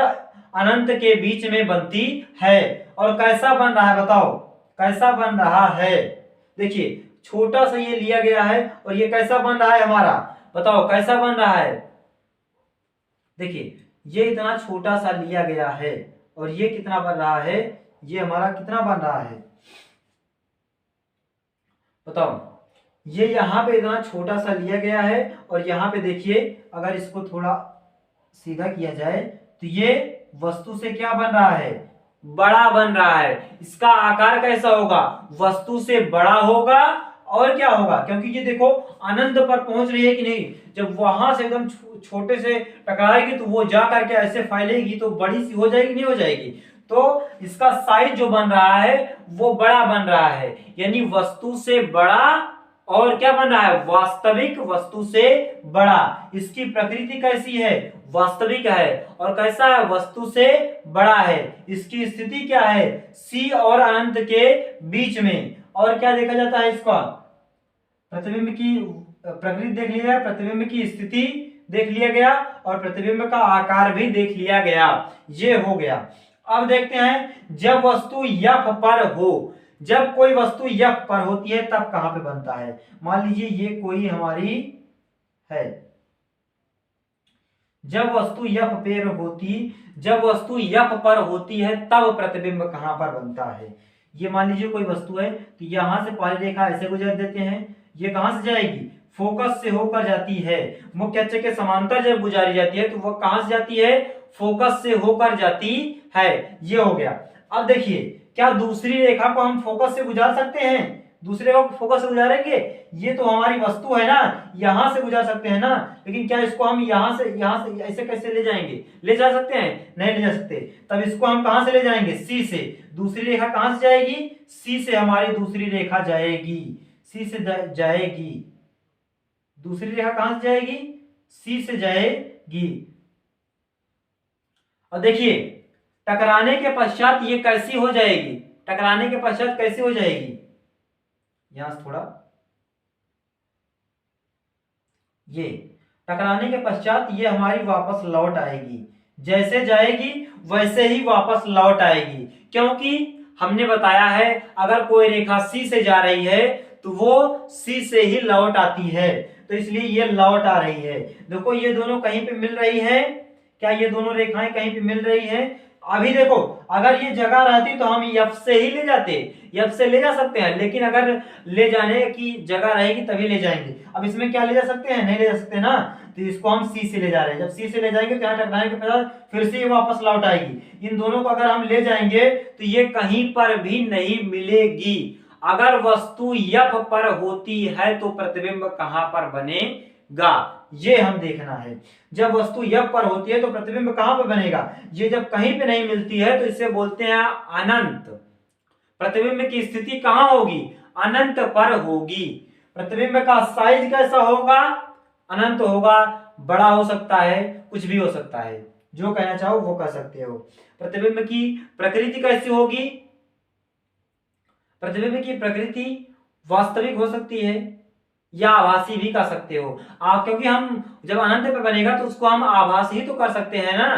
अनंत के बीच में बनती है। और कैसा बन रहा है बताओ, कैसा बन रहा है, देखिए छोटा सा ये लिया गया है और ये कैसा बन रहा है हमारा, बताओ कैसा बन रहा है। देखिए ये इतना छोटा सा लिया गया है और ये कितना बन रहा है, ये हमारा कितना बन रहा है बताओ। ये यहाँ पे इतना छोटा सा लिया गया है और यहाँ पे देखिए अगर इसको थोड़ा सीधा किया जाए तो ये वस्तु से क्या बन रहा है, बड़ा बन रहा है। इसका आकार कैसा होगा, वस्तु से बड़ा होगा। और क्या होगा, क्योंकि ये देखो अनंत पर पहुंच रही है कि नहीं, जब वहां से एकदम छोटे से टकराएगी तो वो जा करके ऐसे फैलेगी तो बड़ी सी हो जाएगी, नहीं हो जाएगी, तो इसका साइज जो बन रहा है वो बड़ा बन रहा है। यानी वस्तु से बड़ा और क्या बन रहा है, वास्तविक वस्तु से बड़ा। इसकी प्रकृति कैसी है, वास्तविक है, और कैसा है, वस्तु से बड़ा है। इसकी स्थिति क्या है, C और अनंत के बीच में। और क्या देखा जाता है, इसका प्रतिबिंब की प्रकृति देख लिया गया, प्रतिबिंब की स्थिति देख लिया गया, और प्रतिबिंब का आकार भी देख लिया गया। ये हो गया। अब देखते हैं, जब वस्तु F पर हो, जब कोई वस्तु F पर होती है तब कहां पे बनता है। मान लीजिए ये कोई हमारी है, जब वस्तु F पर होती है तब प्रतिबिंब कहां पर बनता है। ये मान लीजिए कोई वस्तु है, तो यहां से पहली रेखा ऐसे गुजर देते हैं, ये कहां से जाएगी, फोकस से होकर जाती है। मुख्य अक्ष के समांतर जब गुजारी जाती है तो वह कहां से जाती है, फोकस से होकर जाती है। ये हो गया। अब देखिए, क्या दूसरी रेखा को हम फोकस से गुजार सकते हैं, दूसरे को फोकस से गुजारेंगे, ये तो हमारी वस्तु है ना, यहां से गुजार सकते हैं ना, लेकिन क्या इसको हम यहां से ऐसे कैसे ले जाएंगे, ले जा सकते हैं, नहीं ले जा सकते। तब इसको हम कहां से ले जाएंगे, सी से। दूसरी रेखा कहां से जाएगी, सी से हमारी दूसरी रेखा जाएगी, सी से जाएगी। दूसरी रेखा कहां से जाएगी, सी से जाएगी। और देखिए, टकराने के पश्चात ये कैसी हो जाएगी, टकराने के पश्चात कैसी हो जाएगी, यहां से थोड़ा, ये टकराने के पश्चात ये हमारी वापस लौट आएगी, जैसे जाएगी वैसे ही वापस लौट आएगी। क्योंकि हमने बताया है, अगर कोई रेखा सी से जा रही है तो वो सी से ही लौट आती है, तो इसलिए ये लौट आ रही है। देखो ये दोनों कहीं पे मिल रही है, क्या ये दोनों रेखाएं कहीं पे मिल रही है। अभी देखो, अगर ये जगह रहती तो हम F से ही ले जाते, F से ले जा सकते हैं, लेकिन अगर ले जाने की जगह रहेगी तभी ले जाएंगे। अब इसमें क्या ले जा सकते हैं, नहीं ले जा सकते ना, तो इसको हम C से ले जा रहे हैं। जब C से ले जाएंगे तो यहाँ टकराने के बाद फिर से ये वापस लौट आएगी। इन दोनों को अगर हम ले जाएंगे तो ये कहीं पर भी नहीं मिलेगी। अगर वस्तु F पर होती है तो प्रतिबिंब कहां पर बनेगा, ये हम देखना है। जब वस्तु F पर होती है तो प्रतिबिंब कहां पर बनेगा, ये जब कहीं पे नहीं मिलती है तो इसे बोलते हैं अनंत। प्रतिबिंब की स्थिति कहां होगी, अनंत पर होगी। प्रतिबिंब का साइज कैसा होगा, अनंत होगा, बड़ा हो सकता है, कुछ भी हो सकता है, जो कहना चाहो वो कह सकते हो। प्रतिबिंब की प्रकृति कैसी होगी, प्रतिबिंब की प्रकृति वास्तविक हो सकती है या आभासी भी कर सकते हो आप, क्योंकि हम जब अनंत पे बनेगा तो उसको हम आभासी ही तो कर सकते हैं ना।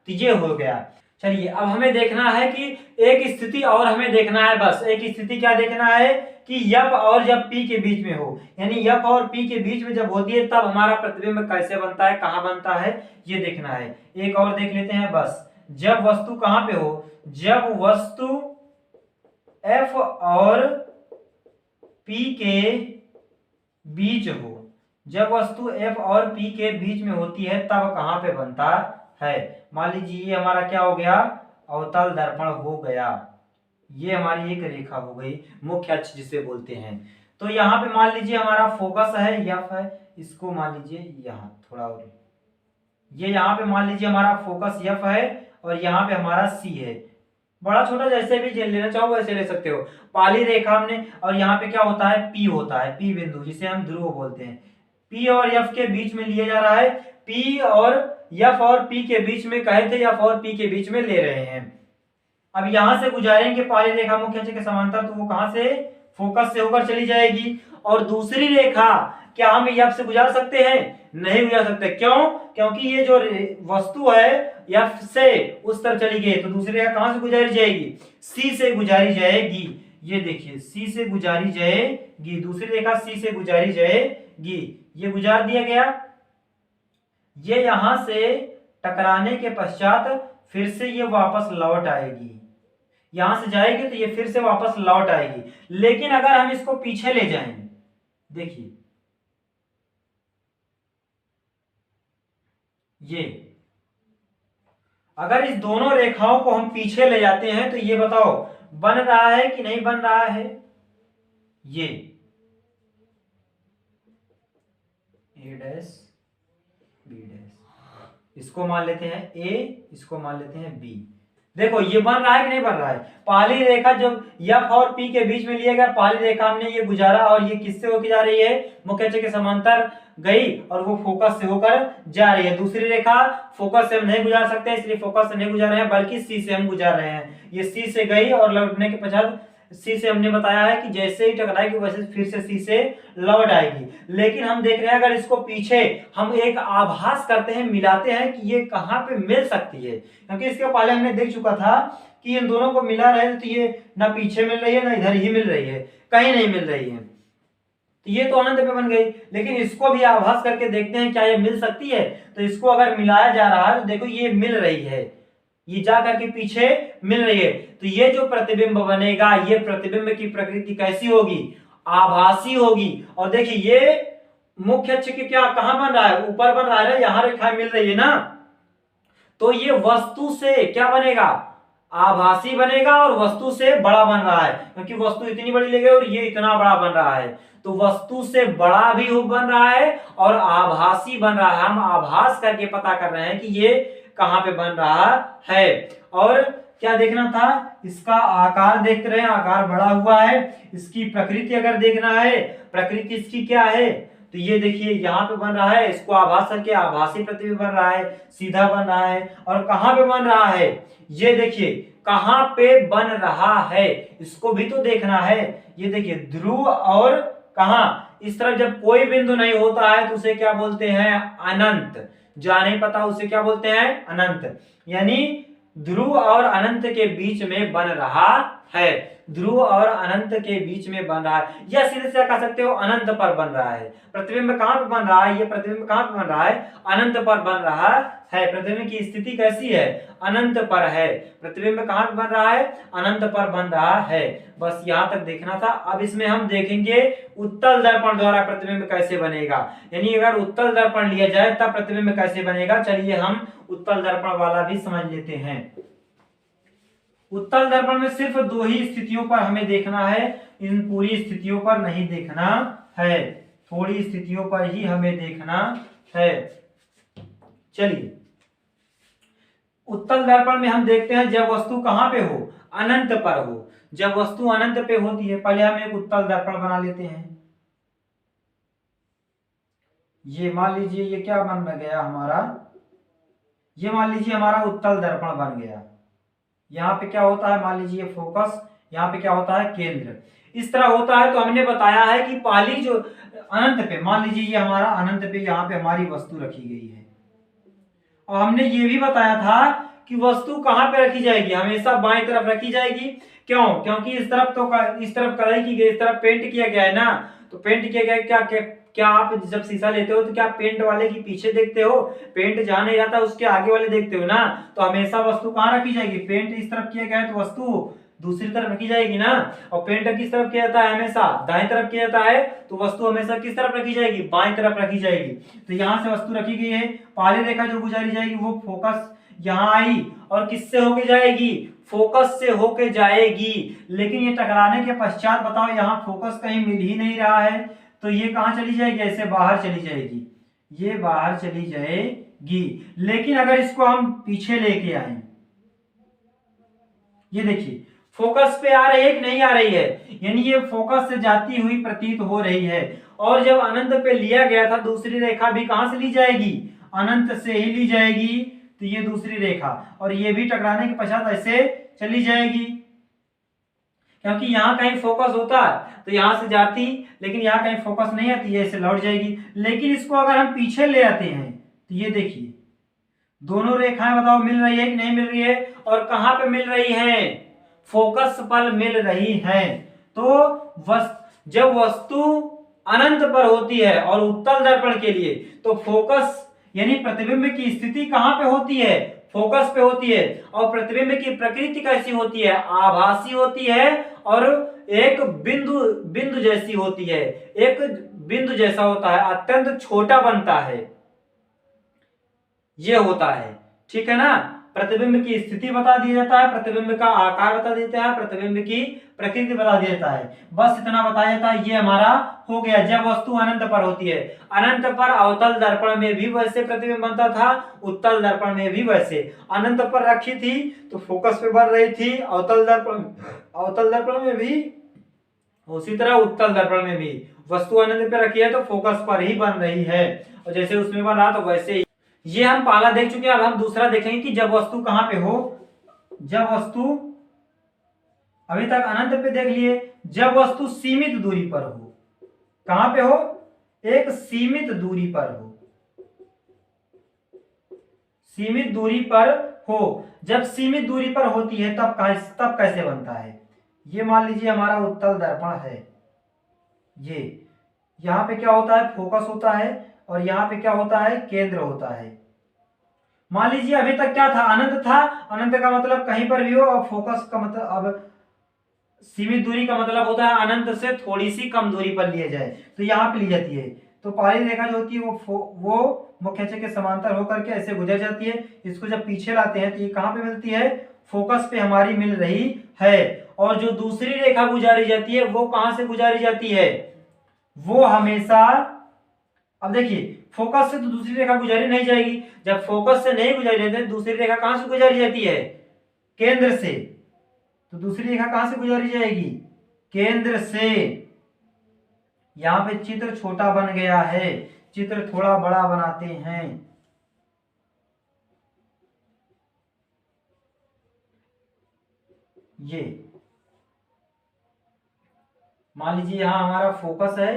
तो ये हो गया। चलिए अब हमें देखना है कि एक स्थिति और हमें देखना है, बस एक स्थिति क्या देखना है कि F और जब P के बीच में हो, यानी F और P के बीच में जब होती है तब हमारा प्रतिबिंब कैसे बनता है, कहां बनता है, ये देखना है। एक और देख लेते हैं, बस जब वस्तु कहां पे हो, जब वस्तु F और P के बीच हो, जब वस्तु F और P के बीच में होती है तब कहां पे बनता है। मान लीजिए ये हमारा क्या हो गया, अवतल दर्पण हो गया, ये हमारी एक रेखा हो गई, मुख्य अक्ष जिसे बोलते हैं। तो यहाँ पे मान लीजिए हमारा फोकस है F है, इसको मान लीजिए यहाँ थोड़ा और, ये यहाँ पे मान लीजिए हमारा फोकस F है और यहाँ पे हमारा C है। बड़ा छोटा जैसे भी लेना चाहो वैसे ले सकते हो। पाली रेखा हमने, और यहाँ पे क्या होता है, P होता है, P बिंदु जिसे हम ध्रुव बोलते हैं। P और F के बीच में लिया जा रहा है, P और F और P के बीच में कहे थे, F और P के बीच में ले रहे हैं। अब यहां से गुजारेंगे पाली रेखा मुख्य अक्ष के समांतर, तो वो कहां से, फोकस से होकर चली जाएगी। और दूसरी रेखा क्या हम F से गुजार सकते हैं, नहीं गुजार सकते। क्यों, क्योंकि ये जो वस्तु है F से उस तरफ चली गई, तो दूसरी रेखा कहां से गुजारी जाएगी, C से गुजारी जाएगी। ये देखिए C से गुजारी जाएगी, दूसरी रेखा C से गुजारी जाएगी, ये गुजार दिया गया। ये यहां से टकराने के पश्चात फिर से ये वापस लौट आएगी, यहां से जाएगी तो ये फिर से वापस लौट आएगी। लेकिन अगर हम इसको पीछे ले जाएंगे, देखिए ये, अगर इस दोनों रेखाओं को हम पीछे ले जाते हैं तो ये बताओ बन रहा है कि नहीं बन रहा है। ये A डैश B डैश, इसको मान लेते हैं A, इसको मान लेते हैं B। देखो ये बन रहा है कि नहीं बन रहा है। पहली रेखा जब एफ और पी के बीच में लिया गया, पहली रेखा हमने ये गुजारा और ये किससे होकर जा रही है, मुख्य अक्ष के समांतर गई और वो फोकस से होकर जा रही है। दूसरी रेखा फोकस से हम नहीं गुजार सकते, इसलिए फोकस से नहीं गुजार रहे हैं, बल्कि सी से हम गुजार रहे हैं। ये सी से गई और लौटने के पश्चात सी से हमने बताया है कि जैसे ही टकराएगी वैसे फिर से सी से लौट आएगी। लेकिन हम देख रहे हैं अगर इसको पीछे हम एक आभास करते हैं, मिलाते हैं कि ये कहां पे मिल सकती है, क्योंकि इसके पहले हमने देख चुका था कि इन दोनों को मिला रहे तो ये ना पीछे मिल रही है ना इधर ही मिल रही है, कहीं नहीं मिल रही है, तो ये तो अनंत पे बन गई। लेकिन इसको भी आभास करके देखते हैं क्या ये मिल सकती है। तो इसको अगर मिलाया जा रहा है तो देखो ये मिल रही है, ये जा करके पीछे मिल रही है। तो ये जो प्रतिबिंब बनेगा, ये प्रतिबिंब की प्रकृति कैसी होगी, आभासी होगी। और देखिए ये मुख्य अक्ष के क्या कहां बन रहा है, ऊपर बन रहा है ना, यहां रेखाएं मिल रही है ना, तो ये वस्तु से क्या बनेगा, आभासी बनेगा और वस्तु से बड़ा बन रहा है, क्योंकि वस्तु इतनी बड़ी ले गई और ये इतना बड़ा बन रहा है। तो वस्तु से बड़ा भी बन रहा है और आभासी बन रहा है। हम आभास करके पता कर रहे हैं कि ये कहां पे बन रहा है। और क्या देखना था, इसका आकार देख रहे हैं, आकार बढ़ा हुआ है। इसकी प्रकृति अगर देखना है, प्रकृति इसकी क्या है, तो ये देखिए यहाँ पे बन रहा है, इसको आभास करके आभासी प्रतिबिंब बन रहा है, सीधा बन रहा है। और कहां पे बन रहा है, ये देखिए कहां पे बन रहा है, इसको भी तो देखना है। ये देखिए ध्रुव और कहां, इस तरफ जब कोई बिंदु नहीं होता है तो उसे क्या बोलते हैं, अनंत। जो नहीं पता उसे क्या बोलते हैं, अनंत। यानी ध्रुव और अनंत के बीच में बन रहा है, ध्रुव और अनंत के बीच में बन रहा है, या सीधे से कह सकते हो अनंत पर बन रहा है। प्रतिबिंब कहां पे बन रहा है, ये प्रतिबिंब कहां पे बन रहा है, अनंत पर बन रहा है। प्रतिबिंब की स्थिति कैसी है, अनंत पर है। प्रतिबिंब कहां पे बन रहा है, अनंत पर बन रहा है। बस यहां तक देखना था। अब इसमें हम देखेंगे उत्तल दर्पण द्वारा प्रतिबिंब कैसे बनेगा, यानी अगर उत्तल दर्पण लिया जाए तब प्रतिबिंब कैसे बनेगा। चलिए हम उत्तल दर्पण वाला भी समझ लेते हैं। उत्तल दर्पण में सिर्फ दो ही स्थितियों पर हमें देखना है, इन पूरी स्थितियों पर नहीं देखना है, थोड़ी स्थितियों पर ही हमें देखना है। चलिए उत्तल दर्पण में हम देखते हैं जब वस्तु कहां पे हो, अनंत पर हो। जब वस्तु अनंत पे होती है, पहले हम एक उत्तल दर्पण बना लेते हैं। ये मान लीजिए ये क्या बन गया हमारा, ये मान लीजिए हमारा उत्तल दर्पण बन गया। यहाँ पे क्या होता है, मान लीजिए फोकस, यहाँ पे क्या होता है, केंद्र। इस तरह होता है। तो हमने बताया है कि पहली जो अनंत पे, मान लीजिए ये हमारा अनंत पे, यहाँ पे हमारी वस्तु रखी गई है। और हमने ये भी बताया था कि वस्तु कहाँ पे रखी जाएगी, हमेशा बाएं तरफ रखी जाएगी। क्यों, क्योंकि इस तरफ तो इस तरफ कढ़ाई की गई, इस तरफ पेंट किया गया है ना, तो पेंट किया गया क्या क्या, क्या आप जब शीशा लेते हो तो क्या पेंट वाले की पीछे देखते हो, पेंट जहां नहीं रहता उसके आगे वाले देखते हो ना। तो हमेशा वस्तु कहाँ रखी जाएगी, पेंट इस तरफ किया गया है तो वस्तु दूसरी तरफ रखी जाएगी ना। और पेंट किस तरफ किया जाता है, हमेशा दाएं तरफ किया जाता है, तो वस्तु हमेशा किस तरफ रखी जाएगी, बाएं तरफ रखी जाएगी। तो यहाँ से वस्तु रखी गई है, पहली रेखा जो गुजारी जाएगी वो फोकस यहाँ आई और किससे होके जाएगी, फोकस से होके जाएगी। लेकिन ये टकराने के पश्चात बताओ यहाँ फोकस कहीं मिल ही नहीं रहा है, तो ये कहां चली जाएगी, ऐसे बाहर चली जाएगी, ये बाहर चली जाएगी। लेकिन अगर इसको हम पीछे लेके आए, ये देखिए फोकस पे आ रही है कि नहीं आ रही है, यानी ये फोकस से जाती हुई प्रतीत हो रही है। और जब अनंत पे लिया गया था, दूसरी रेखा भी कहां से ली जाएगी, अनंत से ही ली जाएगी। तो ये दूसरी रेखा और ये भी टकराने के पश्चात ऐसे चली जाएगी, क्योंकि यहाँ कहीं फोकस होता है तो यहाँ से जाती, लेकिन यहाँ कहीं फोकस नहीं आती है, ऐसे लौट जाएगी। लेकिन इसको अगर हम पीछे ले आते हैं तो ये देखिए दोनों रेखाएं बताओ मिल रही है कि नहीं मिल रही है, और कहां पे मिल रही है, फोकस पर मिल रही है। तो जब वस्तु अनंत पर होती है और उत्तल दर्पण के लिए, तो फोकस यानी प्रतिबिंब की स्थिति कहां पे होती है, फोकस पे होती है। और प्रतिबिंब की प्रकृति कैसी होती है, आभासी होती है और एक बिंदु बिंदु जैसी होती है, एक बिंदु जैसा होता है, अत्यंत छोटा बनता है, ये होता है। ठीक है ना, प्रतिबिंब की स्थिति बता दिया जाता है, प्रतिबिंब का आकार बता देते हैं, प्रतिबिंब की प्रकृति बता देता है। बस इतना बता देता है, ये हमारा हो गया। जब वस्तु अनंत पर होती है, अनंत पर अवतल दर्पण में भी वैसे प्रतिबिंब बनता था, उत्तल दर्पण में भी वैसे। अनंत पर रखी थी तो फोकस पे बन रही थी, अवतल दर्पण में भी, उसी तरह उत्तल दर्पण में भी। वस्तु अनंत पे रखी है तो फोकस पर ही बन रही है, और जैसे उसमें बन रहा तो वैसे ही। ये हम पहला देख चुके हैं। अब हम दूसरा देखेंगे कि जब वस्तु कहां पे हो। जब वस्तु, अभी तक अनंत पे देख लिए, जब वस्तु सीमित दूरी पर हो। कहां पे हो? एक सीमित दूरी पर हो, सीमित दूरी पर हो। जब सीमित दूरी पर होती है तब कैसे बनता है? ये मान लीजिए हमारा उत्तल दर्पण है। ये यहां पे क्या होता है? फोकस होता है, और यहां पे क्या होता है? केंद्र होता है। मान लीजिए अभी तक क्या था? अनंत था। अनंत का मतलब कहीं पर भी हो, और फोकस का मतलब, अब सीमित दूरी का मतलब होता है अनंत से थोड़ी सी कम दूरी पर लिए जाए, तो यहाँ पे ली जाती है। तो पहली रेखा जो होती है वो मुख्य अक्ष के समांतर होकर के ऐसे गुजर जाती है। इसको जब पीछे लाते हैं तो ये कहाँ पे मिलती है? फोकस पे हमारी मिल रही है। और जो दूसरी रेखा गुजारी जाती है वो कहां से गुजारी जाती है? वो हमेशा, अब देखिए फोकस से तो दूसरी रेखा गुजारी नहीं जाएगी। जब फोकस से नहीं गुजारी जाती है, दूसरी रेखा कहां से गुजारी जाती है? केंद्र से। तो दूसरी रेखा कहां से गुजारी जाएगी? केंद्र से। यहां पे चित्र छोटा बन गया है, चित्र थोड़ा बड़ा बनाते हैं। ये मान लीजिए यहां हमारा फोकस है,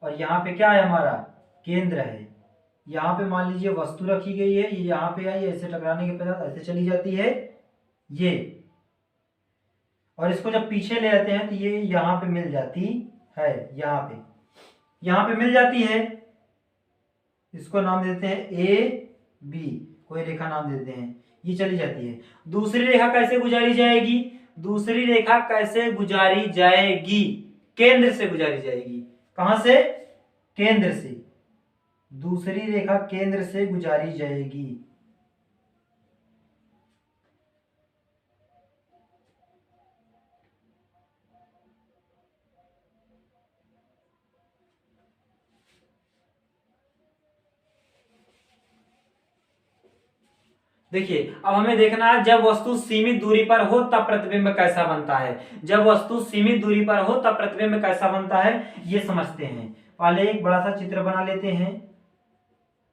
और यहां पे क्या है? हमारा केंद्र है। यहां पे मान लीजिए वस्तु रखी गई है, ये यहां पे आई, ऐसे टकराने के पश्चात ऐसे चली जाती है ये, और इसको जब पीछे ले आते हैं तो ये यहां पे मिल जाती है। यहां पे मिल जाती है। इसको नाम देते हैं ए बी, कोई रेखा नाम देते हैं। ये चली जाती है। दूसरी रेखा कैसे गुजारी जाएगी? दूसरी रेखा कैसे गुजारी जाएगी? केंद्र से गुजारी जाएगी। कहां से? केंद्र से। दूसरी रेखा केंद्र से गुजारी जाएगी। देखिए अब हमें देखना है जब वस्तु सीमित दूरी पर हो तब प्रतिबिंब कैसा बनता है। जब वस्तु सीमित दूरी पर हो तब प्रतिबिंब कैसा बनता है, ये समझते हैं। पहले एक बड़ा सा चित्र बना लेते हैं,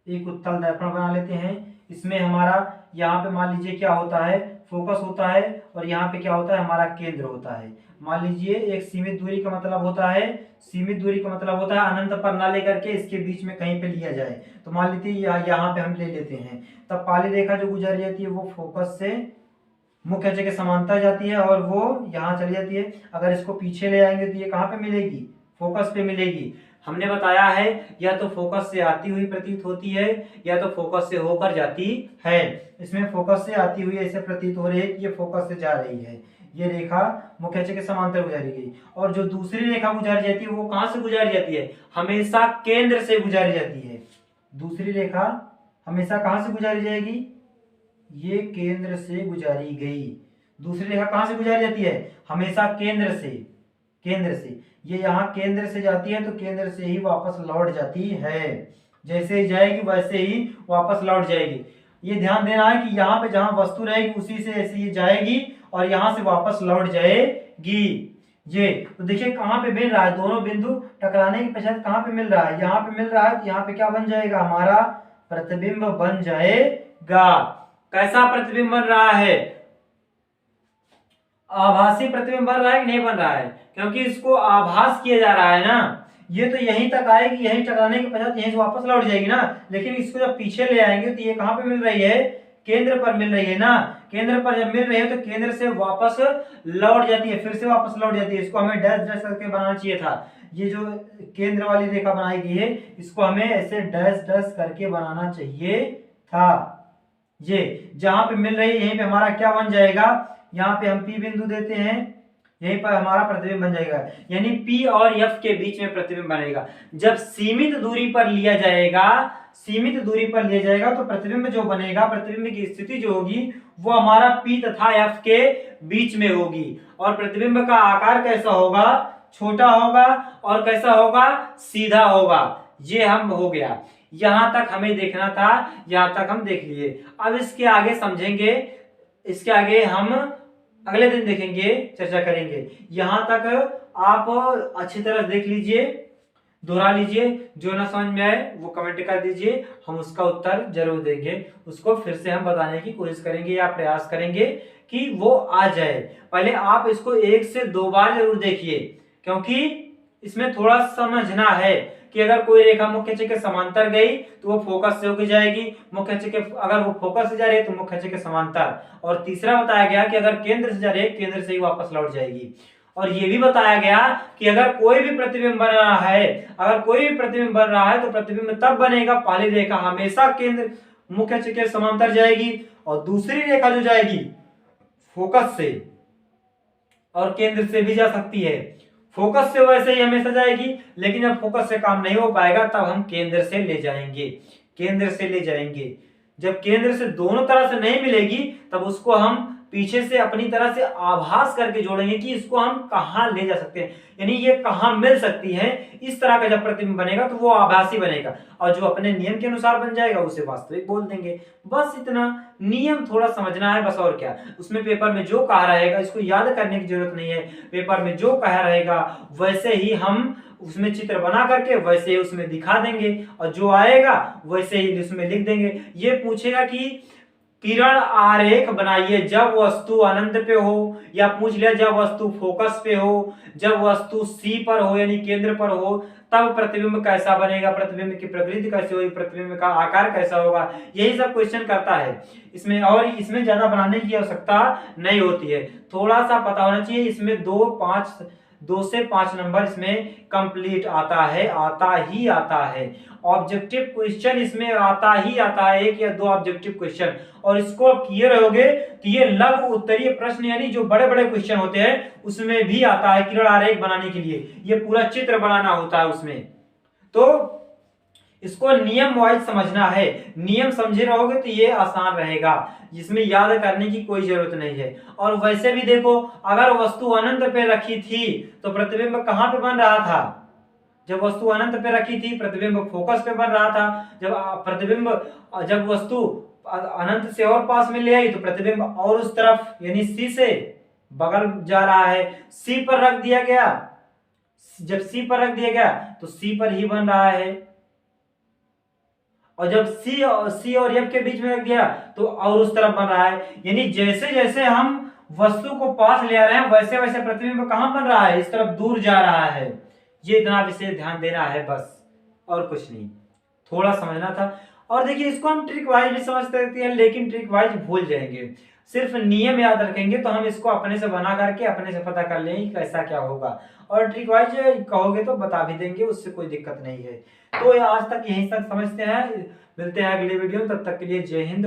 एक उत्तल दर्पण बना लेते हैं। इसमें हमारा यहाँ पे मान लीजिए क्या होता है? फोकस होता है, और यहाँ पे क्या होता है? हमारा केंद्र होता है। मान लीजिए एक सीमित दूरी का मतलब होता है, सीमित दूरी का मतलब होता है अनंत पर ना लेकर के इसके बीच में कहीं पे लिया जाए। तो मान लीजिए यहाँ पे हम ले लेते हैं, तब पहली रेखा जो गुजर जाती है वो फोकस से मुख्य अक्ष के समांतर जाती है, और वो यहाँ चली जाती है। अगर इसको पीछे ले आएंगे तो ये कहाँ पे मिलेगी? फोकस पे मिलेगी। हमने बताया है या तो फोकस से आती हुई प्रतीत होती है, या तो फोकस से होकर जाती है। इसमें फोकस से आती हुई ऐसे प्रतीत हो रही है कि ये फोकस से जा रही है। ये रेखा मुख्य अक्ष के समांतर गुजारी गई। और जो दूसरी रेखा गुजारी जाती है वो कहां से गुजारी जाती है? हमेशा केंद्र से गुजारी जाती है। दूसरी रेखा हमेशा कहां से गुजारी जाएगी? ये केंद्र से गुजारी गई। दूसरी रेखा कहां से गुजारी जाती है? हमेशा केंद्र से। केंद्र से ये यहाँ केंद्र से जाती है तो केंद्र से ही वापस लौट जाती है। जैसे ही जाएगी वैसे ही वापस लौट जाएगी। ये ध्यान देना है कि यहाँ पे जहां वस्तु रहेगी उसी से ऐसे ये जाएगी और यहाँ से वापस लौट जाएगी। ये तो देखिए कहाँ पे मिल रहा है, दोनों बिंदु टकराने के पश्चात कहाँ पे मिल रहा है? यहाँ पे मिल रहा है। तो यहाँ पे क्या बन जाएगा? हमारा प्रतिबिंब बन जाएगा। कैसा प्रतिबिंब बन रहा है? आभासी प्रतिबिंब बन रहा है कि नहीं बन रहा है? क्योंकि इसको आभास किया जा रहा है ना। ये तो यहीं तक आएगी, यहीं टकराने के पश्चात यहीं से वापस लौट जाएगी ना। लेकिन इसको जब पीछे ले आएंगे तो ये कहाँ पे मिल रही है? केंद्र पर मिल रही है ना। केंद्र पर जब मिल रही है तो केंद्र से वापस लौट जाती है, फिर से वापस लौट जाती है। इसको हमें डैश डैश करके बनाना चाहिए था। ये जो केंद्र वाली रेखा बनाई गई है इसको हमें ऐसे डैश डैश करके बनाना चाहिए था। ये जहां पे मिल रही है यहीं पे हमारा क्या बन जाएगा? यहाँ पे हम P बिंदु देते हैं, यहीं पर हमारा प्रतिबिंब बन जाएगा। यानी P और F के बीच में प्रतिबिंब बनेगा। जब सीमित दूरी पर लिया जाएगा, सीमित दूरी पर लिया जाएगा तो प्रतिबिंब जो बनेगा, प्रतिबिंब की स्थिति जो होगी वो हमारा P तथा F के बीच में होगी। और प्रतिबिंब का आकार कैसा होगा, छोटा होगा और कैसा होगा, सीधा होगा। ये हम हो गया, यहां तक हमें देखना था, यहां तक हम देख लिए। अब इसके आगे समझेंगे, इसके आगे हम अगले दिन देखेंगे, चर्चा करेंगे। यहां तक आप अच्छी तरह देख लीजिए, दोहरा लीजिए, जो ना समझ में आए वो कमेंट कर दीजिए, हम उसका उत्तर जरूर देंगे। उसको फिर से हम बताने की कोशिश करेंगे या प्रयास करेंगे कि वो आ जाए। पहले आप इसको 1 से 2 बार जरूर देखिए, क्योंकि इसमें थोड़ा समझना है कि अगर कोई रेखा मुख्य अक्ष के समांतर गई तो वो फोकस से होकर जाएगी, मुख्य अक्ष के अगर वो फोकस से जा रही है तो मुख्य अक्ष के समांतर। और तीसरा बताया गया कि अगर केंद्र से जा रही है, केंद्र से ही वापस लौट जाएगी। और ये भी बताया गया कि अगर कोई भी प्रतिबिंब बन रहा है, अगर कोई भी प्रतिबिंब बन रहा है तो प्रतिबिंब तब बनेगा, पहली रेखा हमेशा केंद्र मुख्य अक्ष के समांतर जाएगी और दूसरी रेखा जो जाएगी फोकस से और केंद्र से भी जा सकती है। फोकस से वैसे ही हमेशा जाएगी, लेकिन जब फोकस से काम नहीं हो पाएगा तब हम केंद्र से ले जाएंगे, केंद्र से ले जाएंगे। जब केंद्र से दोनों तरह से नहीं मिलेगी तब उसको हम पीछे से अपनी तरह से आभास करके जोड़ेंगे कि इसको हम कहां ले जा सकते हैं, यानी ये कहां मिल सकती है। इस तरह का जब प्रतिबिंब बनेगा तो वो आभासी बनेगा, और जो अपने नियम के अनुसार बन जाएगा उसे वास्तविक बोल देंगे। बस इतना नियम थोड़ा समझना है, बस और क्या। उसमें पेपर में जो कहा रहेगा इसको याद करने की जरूरत नहीं है, पेपर में जो कहा रहेगा वैसे ही हम उसमें चित्र बना करके वैसे ही उसमें दिखा देंगे, और जो आएगा वैसे ही उसमें लिख देंगे। ये पूछेगा कि किरण आरेख बनाइए जब वस्तु अनंत पे हो, या पूछ लिया जब वस्तु फोकस पे हो, जब वस्तु सी पर हो यानी केंद्र पर हो तब प्रतिबिंब कैसा बनेगा, प्रतिबिंब की प्रकृति कैसी होगी, प्रतिबिंब का आकार कैसा होगा, यही सब क्वेश्चन करता है इसमें। और इसमें ज्यादा बनाने की आवश्यकता नहीं होती है, थोड़ा सा पता होना चाहिए। इसमें 2 से 5 नंबर इसमें कंप्लीट आता है, आता ही आता है। ऑब्जेक्टिव क्वेश्चन इसमें आता ही आता है, 1 या 2 ऑब्जेक्टिव क्वेश्चन, और इसको किए रहोगे तो ये लघु उत्तरीय प्रश्न यानी जो बड़े बड़े क्वेश्चन होते हैं उसमें भी आता है। किरण आरेख बनाने के लिए ये पूरा चित्र बनाना होता है उसमें, तो इसको नियम वाइज समझना है। नियम समझे रहोगे तो ये आसान रहेगा, जिसमें याद करने की कोई जरूरत नहीं है। और वैसे भी देखो, अगर वस्तु अनंत पे रखी थी तो प्रतिबिंब कहां पे बन रहा था, जब वस्तु अनंत पे रखी थी प्रतिबिंब फोकस पे बन रहा था। जब वस्तु अनंत से और पास में ले आई तो प्रतिबिंब और उस तरफ यानी सी से बगल जा रहा है, सी पर रख दिया गया। जब सी पर रख दिया गया तो सी पर ही बन रहा है, और जब सी और एफ के बीच में रख दिया तो और उस तरफ बन रहा है। यानी जैसे जैसे हम वस्तु को पास ले आ रहे हैं वैसे वैसे प्रतिबिंब कहां बन रहा है, इस तरफ दूर जा रहा है। ये इतना विशेष ध्यान देना है बस, और कुछ नहीं, थोड़ा समझना था। और देखिए इसको हम ट्रिक वाइज भी समझ सकते हैं, लेकिन ट्रिक वाइज भूल जाएंगे। सिर्फ नियम याद रखेंगे तो हम इसको अपने से बना करके अपने से पता कर लेंगे कैसा क्या होगा, और ट्रिक वाइज कहोगे तो बता भी देंगे, उससे कोई दिक्कत नहीं है। तो आज तक यहीं तक समझते हैं, मिलते हैं अगले वीडियो में, तब तक के लिए जय हिंद।